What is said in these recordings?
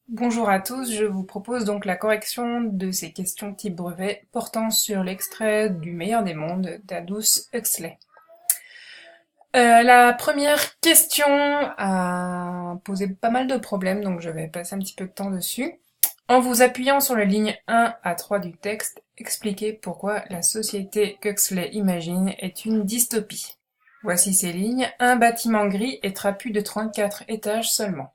Bonjour à tous, je vous propose donc la correction de ces questions type brevet portant sur l'extrait du Meilleur des mondes d'Aldous Huxley. La première question a posé pas mal de problèmes, donc je vais passer un petit peu de temps dessus. En vous appuyant sur les lignes 1 à 3 du texte, expliquez pourquoi la société qu'Huxley imagine est une dystopie. Voici ces lignes. Un bâtiment gris et trapu de 34 étages seulement.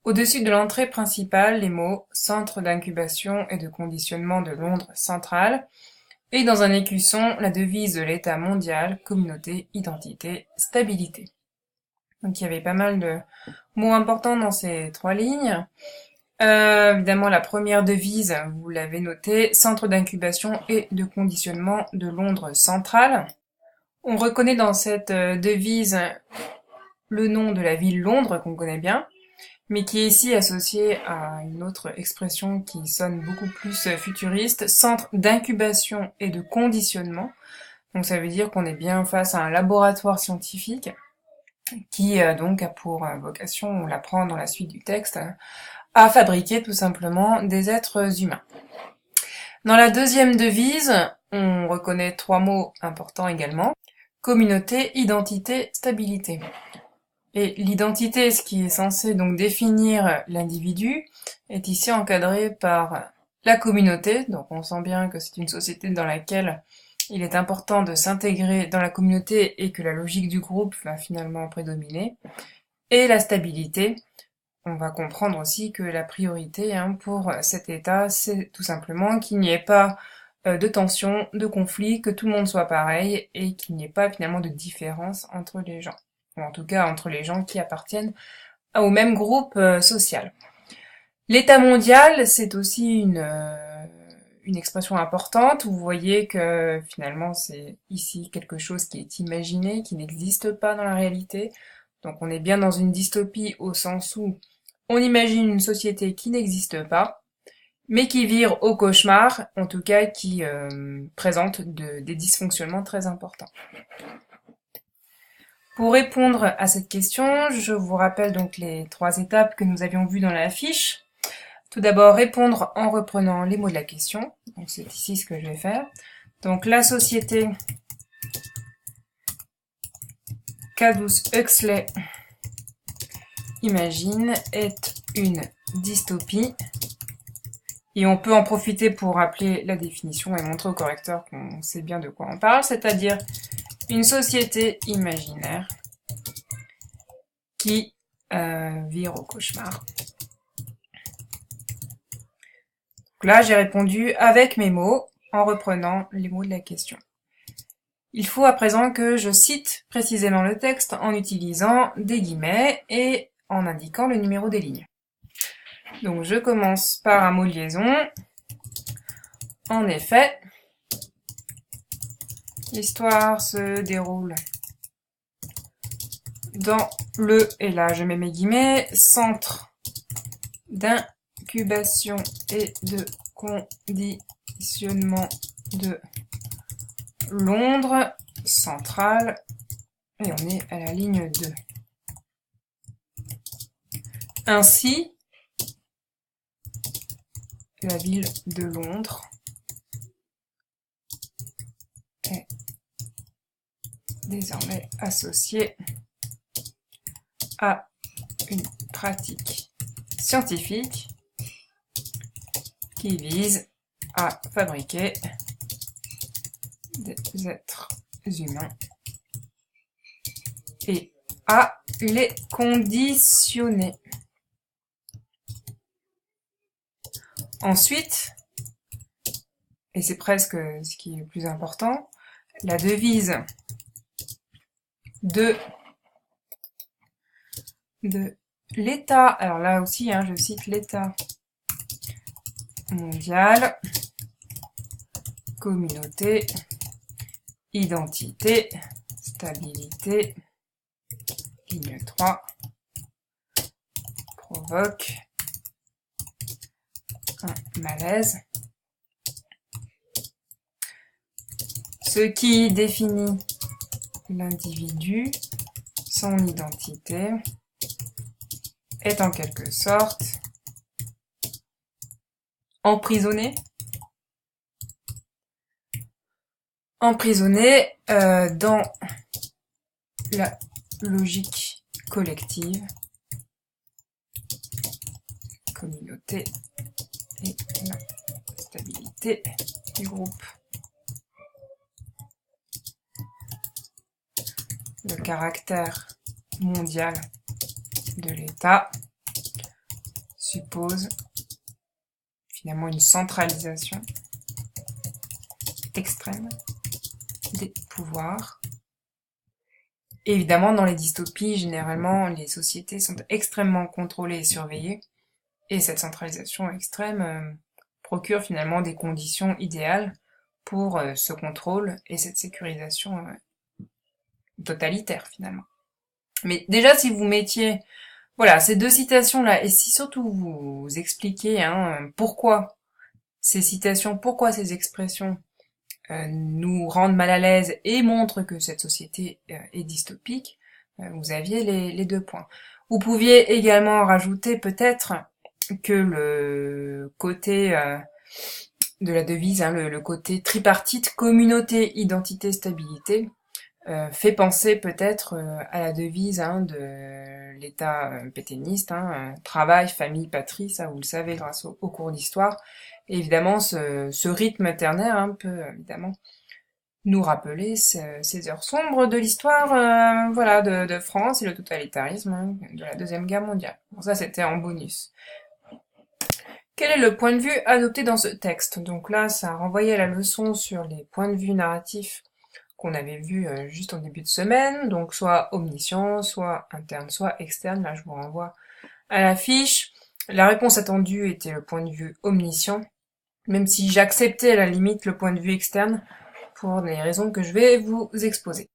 Au-dessus de l'entrée principale, les mots Centre d'incubation et de conditionnement de Londres centrale et dans un écusson, la devise de l'État mondial, communauté, identité, stabilité. Donc il y avait pas mal de mots importants dans ces trois lignes. Évidemment, la première devise, vous l'avez noté, Centre d'incubation et de conditionnement de Londres centrale. On reconnaît dans cette devise le nom de la ville Londres qu'on connaît bien, mais qui est ici associé à une autre expression qui sonne beaucoup plus futuriste, centre d'incubation et de conditionnement. Donc ça veut dire qu'on est bien face à un laboratoire scientifique qui donc a pour vocation, on l'apprend dans la suite du texte, à fabriquer tout simplement des êtres humains. Dans la deuxième devise, on reconnaît trois mots importants également. Communauté, identité, stabilité. Et l'identité, ce qui est censé donc définir l'individu, est ici encadré par la communauté. Donc on sent bien que c'est une société dans laquelle il est important de s'intégrer dans la communauté et que la logique du groupe va finalement prédominer. Et la stabilité, on va comprendre aussi que la priorité pour cet état, c'est tout simplement qu'il n'y ait pas de tension, de conflit, que tout le monde soit pareil et qu'il n'y ait pas finalement de différence entre les gens. Ou en tout cas entre les gens qui appartiennent au même groupe social. L'état mondial, c'est aussi une expression importante. Vous voyez que finalement c'est ici quelque chose qui est imaginé, qui n'existe pas dans la réalité. Donc on est bien dans une dystopie au sens où on imagine une société qui n'existe pas, mais qui vire au cauchemar, en tout cas qui présente des dysfonctionnements très importants. Pour répondre à cette question, je vous rappelle donc les trois étapes que nous avions vues dans la fiche. Tout d'abord, répondre en reprenant les mots de la question. Donc c'est ici ce que je vais faire. Donc la société qu'Aldous Huxley imagine est une dystopie. Et on peut en profiter pour rappeler la définition et montrer au correcteur qu'on sait bien de quoi on parle, c'est-à-dire une société imaginaire qui vire au cauchemar. Donc là, j'ai répondu avec mes mots, en reprenant les mots de la question. Il faut à présent que je cite précisément le texte en utilisant des guillemets et en indiquant le numéro des lignes. Donc je commence par un mot de liaison. En effet, l'histoire se déroule dans le, et là je mets mes guillemets, centre d'incubation et de conditionnement de Londres centrale, et on est à la ligne 2. Ainsi, la ville de Londres est désormais associée à une pratique scientifique qui vise à fabriquer des êtres humains et à les conditionner. Ensuite, et c'est presque ce qui est le plus important, la devise de l'État, alors là aussi, je cite l'État mondial, communauté, identité, stabilité, ligne 3, provoque un malaise. Ce qui définit l'individu, son identité, est en quelque sorte emprisonnés dans la logique collective, communauté et la stabilité du groupe. Le caractère mondial de l'État suppose finalement une centralisation extrême des pouvoirs. Évidemment, dans les dystopies, généralement, les sociétés sont extrêmement contrôlées et surveillées, et cette centralisation extrême procure finalement des conditions idéales pour ce contrôle et cette sécurisation totalitaire finalement. Mais déjà, si vous mettiez, voilà, ces deux citations-là, et si surtout vous expliquez pourquoi ces citations, pourquoi ces expressions nous rendent mal à l'aise et montrent que cette société est dystopique, vous aviez les deux points. Vous pouviez également rajouter peut-être que le côté de la devise, le côté tripartite, communauté, identité, stabilité, fait penser peut-être à la devise de l'État pétainiste, travail, famille, patrie, ça vous le savez grâce au cours d'histoire. Et évidemment, ce rythme ternaire peut évidemment nous rappeler ces heures sombres de l'histoire de France et le totalitarisme de la Deuxième Guerre mondiale. Bon, ça, c'était en bonus. Quel est le point de vue adopté dans ce texte? Donc là, ça renvoyait à la leçon sur les points de vue narratifs qu'on avait vu juste en début de semaine, donc soit omniscient, soit interne, soit externe. Là, je vous renvoie à la fiche. La réponse attendue était le point de vue omniscient, même si j'acceptais à la limite le point de vue externe pour des raisons que je vais vous exposer.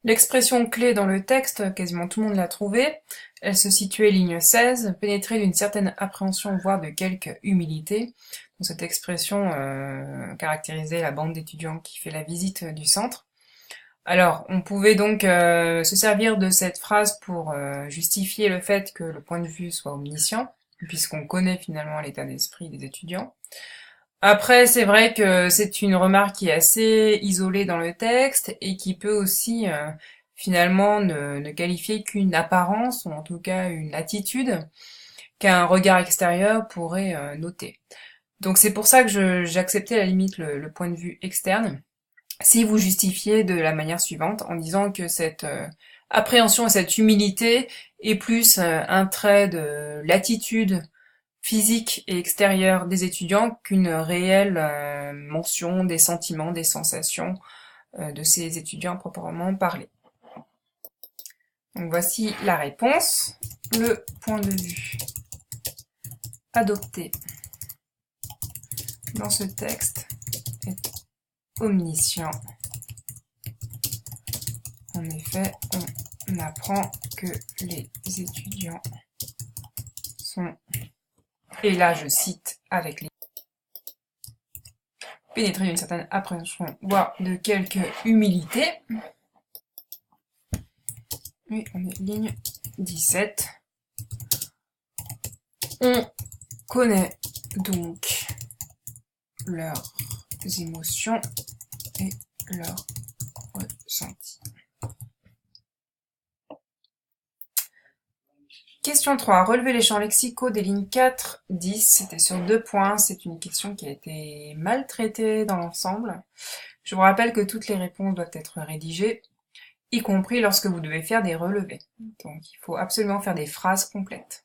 L'expression clé dans le texte, quasiment tout le monde l'a trouvée, elle se situait ligne 16, pénétrée d'une certaine appréhension, voire de quelque humilité. Donc, cette expression caractérisait la bande d'étudiants qui fait la visite du centre. Alors, on pouvait donc se servir de cette phrase pour justifier le fait que le point de vue soit omniscient, puisqu'on connaît finalement l'état d'esprit des étudiants. Après, c'est vrai que c'est une remarque qui est assez isolée dans le texte et qui peut aussi finalement ne qualifier qu'une apparence, ou en tout cas une attitude, qu'un regard extérieur pourrait noter. Donc c'est pour ça que j'acceptais à la limite le point de vue externe, si vous justifiez de la manière suivante, en disant que cette appréhension et cette humilité est plus un trait de l'attitude physique et extérieure des étudiants qu'une réelle mention des sentiments, des sensations de ces étudiants proprement parlés. Donc voici la réponse. Le point de vue adopté dans ce texte est omniscient. En effet, on apprend que les étudiants sont, et là je cite avec les pénétrés d'une certaine appréhension, voire de quelque humilité. Oui, on est ligne 17. On connaît donc leurs émotions et leurs ressentis. Question 3. Relever les champs lexicaux des lignes 4, 10. C'était sur 2 points. C'est une question qui a été mal traitée dans l'ensemble. Je vous rappelle que toutes les réponses doivent être rédigées, y compris lorsque vous devez faire des relevés. Donc il faut absolument faire des phrases complètes.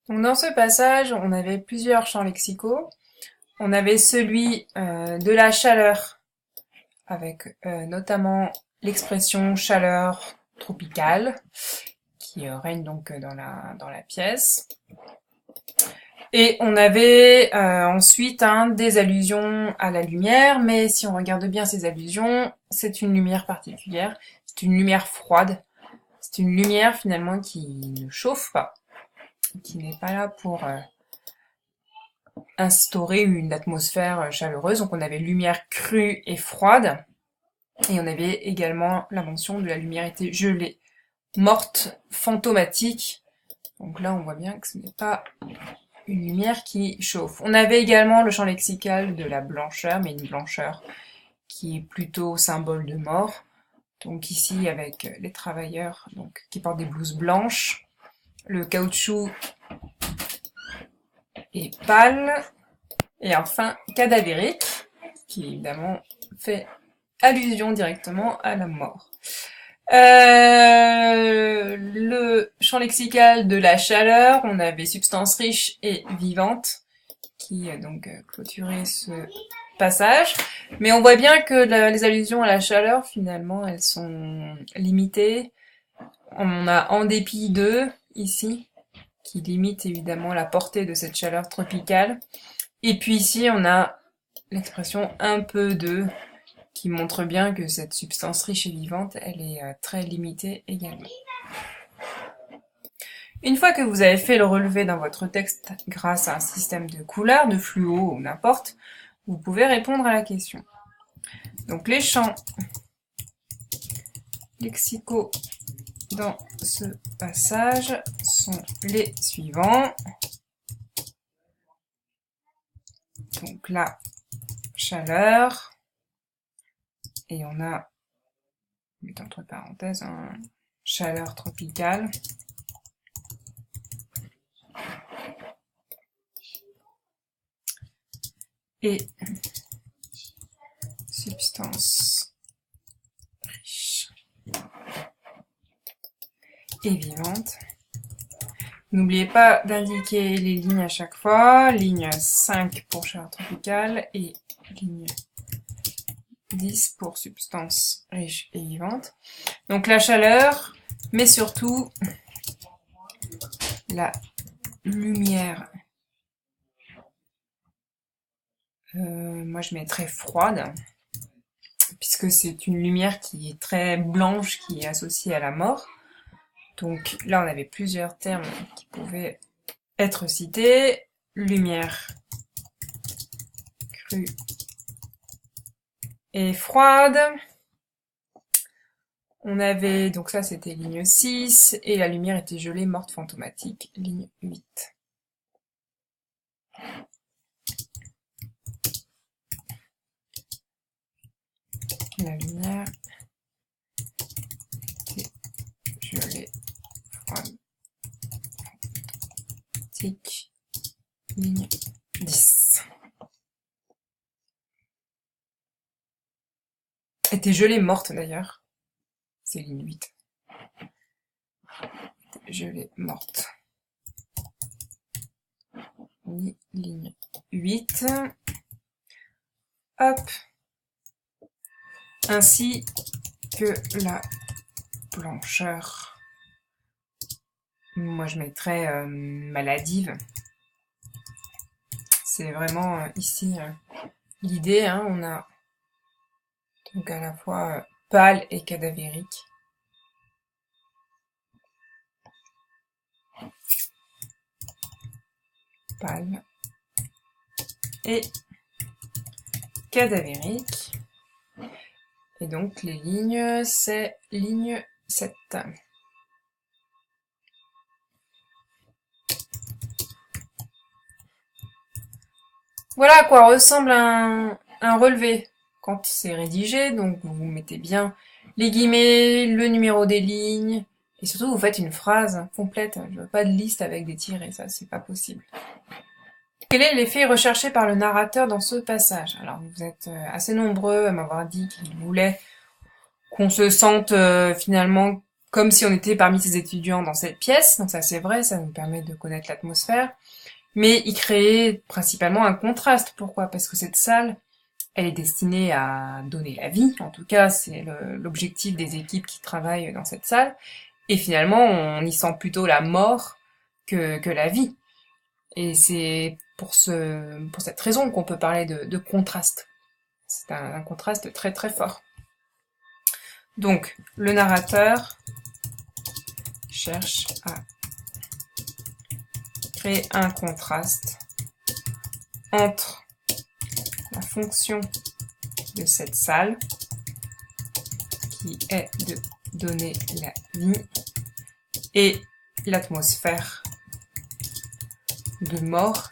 Donc dans ce passage, on avait plusieurs champs lexicaux. On avait celui de la chaleur, avec notamment l'expression chaleur tropicale, qui règne donc dans la pièce. Et on avait ensuite des allusions à la lumière, mais si on regarde bien ces allusions, c'est une lumière particulière, c'est une lumière froide, c'est une lumière finalement qui ne chauffe pas, qui n'est pas là pour instaurer une atmosphère chaleureuse. Donc on avait lumière crue et froide, et on avait également la mention de la lumière était gelée, morte, fantomatique. Donc là on voit bien que ce n'est pas une lumière qui chauffe. On avait également le champ lexical de la blancheur, mais une blancheur qui est plutôt symbole de mort. Donc ici avec les travailleurs donc, qui portent des blouses blanches, le caoutchouc est pâle, et enfin cadavérique, qui évidemment fait allusion directement à la mort. Le champ lexical de la chaleur, on avait substance riche et vivante, qui a donc clôturé ce passage. Mais on voit bien que les allusions à la chaleur, finalement, elles sont limitées. On a en dépit d'eux, ici, qui limite évidemment la portée de cette chaleur tropicale. Et puis ici, on a l'expression un peu de, qui montre bien que cette substance riche et vivante, elle est très limitée également. Une fois que vous avez fait le relevé dans votre texte grâce à un système de couleurs, de fluo ou n'importe, vous pouvez répondre à la question. Donc les champs lexicaux dans ce passage sont les suivants. Donc la chaleur, et on a, entre parenthèses, chaleur tropicale. Et substance riche et vivante. N'oubliez pas d'indiquer les lignes à chaque fois. Ligne 5 pour chaleur tropicale et ligne 10 pour substance riche et vivante. Donc la chaleur, mais surtout la lumière. Moi je mettrais froide, puisque c'est une lumière qui est très blanche, qui est associée à la mort. Donc là, on avait plusieurs termes qui pouvaient être cités. Lumière crue et froide. On avait, donc ça c'était ligne 6, et la lumière était gelée, morte, fantomatique, ligne 8. La lumière était gelée, froide, fantomatique, ligne 10. Était gelée, morte d'ailleurs. C'est ligne 8. Gelée, morte. Ligne 8. Hop. Ainsi que la blancheur. Moi je mettrais maladive. C'est vraiment ici l'idée, hein, on a donc à la fois pâle et cadavérique. Pâle et cadavérique. Et donc les lignes, c'est ligne 7. Voilà à quoi ressemble un relevé quand c'est rédigé. Donc vous mettez bien les guillemets, le numéro des lignes, et surtout vous faites une phrase complète. Je veux pas de liste avec des tirets, ça c'est pas possible. Quel est l'effet recherché par le narrateur dans ce passage? Alors vous êtes assez nombreux à m'avoir dit qu'il voulait qu'on se sente finalement comme si on était parmi ces étudiants dans cette pièce. Donc ça c'est vrai, ça nous permet de connaître l'atmosphère. Mais il créait principalement un contraste. Pourquoi? Parce que cette salle, elle est destinée à donner la vie. En tout cas, c'est l'objectif des équipes qui travaillent dans cette salle. Et finalement, on y sent plutôt la mort que la vie. Et c'est pour cette raison qu'on peut parler de contraste. C'est un contraste très très fort. Donc, le narrateur cherche à créer un contraste entre la fonction de cette salle, qui est de donner la vie, et l'atmosphère de mort